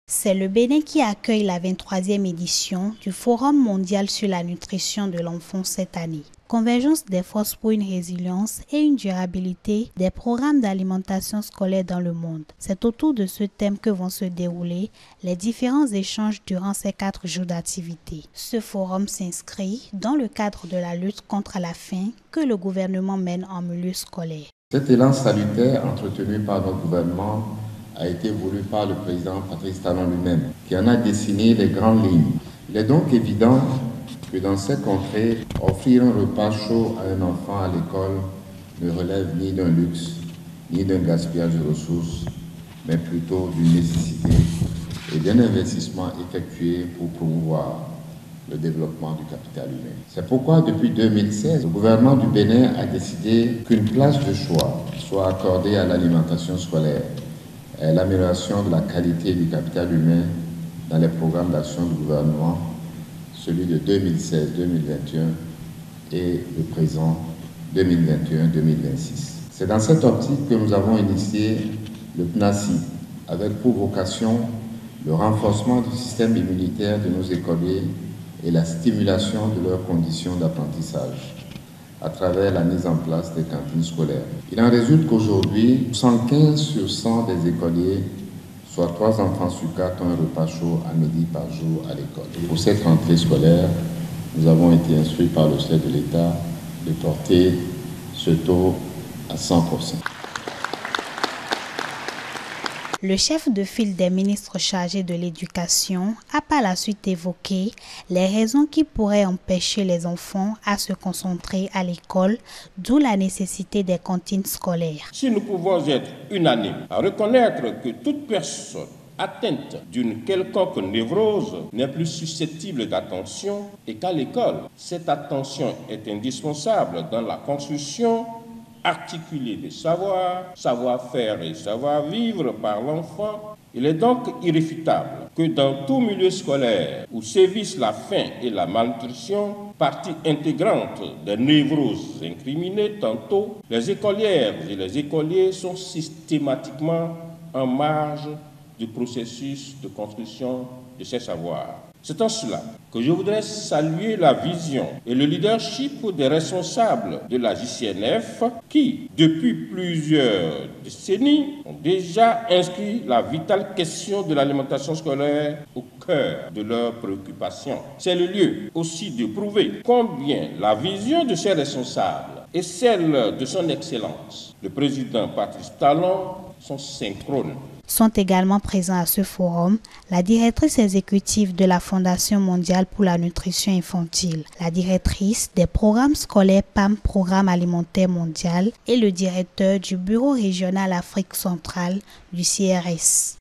C'est le Bénin qui accueille la 23e édition du Forum mondial sur la nutrition de l'enfant cette année. Convergence des forces pour une résilience et une durabilité des programmes d'alimentation scolaire dans le monde. C'est autour de ce thème que vont se dérouler les différents échanges durant ces 4 jours d'activité. Ce forum s'inscrit dans le cadre de la lutte contre la faim que le gouvernement mène en milieu scolaire. Cet élan salutaire entretenu par notre gouvernement a été voulu par le président Patrice Talon lui-même, qui en a dessiné les grandes lignes. Il est donc évident que dans ces contrées, offrir un repas chaud à un enfant à l'école ne relève ni d'un luxe, ni d'un gaspillage de ressources, mais plutôt d'une nécessité et d'un investissement effectué pour promouvoir le développement du capital humain. C'est pourquoi depuis 2016, le gouvernement du Bénin a décidé qu'une place de choix soit accordée à l'alimentation scolaire et à l'amélioration de la qualité du capital humain dans les programmes d'action du gouvernement, celui de 2016-2021 et le présent 2021-2026. C'est dans cette optique que nous avons initié le PNACI, avec pour vocation le renforcement du système immunitaire de nos écoliers et la stimulation de leurs conditions d'apprentissage à travers la mise en place des cantines scolaires. Il en résulte qu'aujourd'hui, 115 sur 100 des écoliers, soit 3 enfants sur 4, ont un repas chaud à midi par jour à l'école. Pour cette rentrée scolaire, nous avons été instruits par le chef de l'État de porter ce taux à 100%. Le chef de file des ministres chargés de l'éducation a par la suite évoqué les raisons qui pourraient empêcher les enfants à se concentrer à l'école, d'où la nécessité des cantines scolaires. Si nous pouvons être unanimes à reconnaître que toute personne atteinte d'une quelconque névrose n'est plus susceptible d'attention et qu'à l'école, cette attention est indispensable dans la construction articulé des savoirs, savoir-faire et savoir-vivre par l'enfant, il est donc irréfutable que dans tout milieu scolaire où sévissent la faim et la malnutrition, partie intégrante des névroses incriminées tantôt, les écolières et les écoliers sont systématiquement en marge du processus de construction de ces savoirs. C'est en cela que je voudrais saluer la vision et le leadership des responsables de la JCNF qui, depuis plusieurs décennies, ont déjà inscrit la vitale question de l'alimentation scolaire au cœur de leurs préoccupations. C'est le lieu aussi de prouver combien la vision de ces responsables et celle de son Excellence, le président Patrice Talon, sont synchrones. Sont également présents à ce forum la directrice exécutive de la Fondation mondiale pour la nutrition infantile, la directrice des programmes scolaires PAM Programme alimentaire mondial et le directeur du bureau régional Afrique centrale du CRS.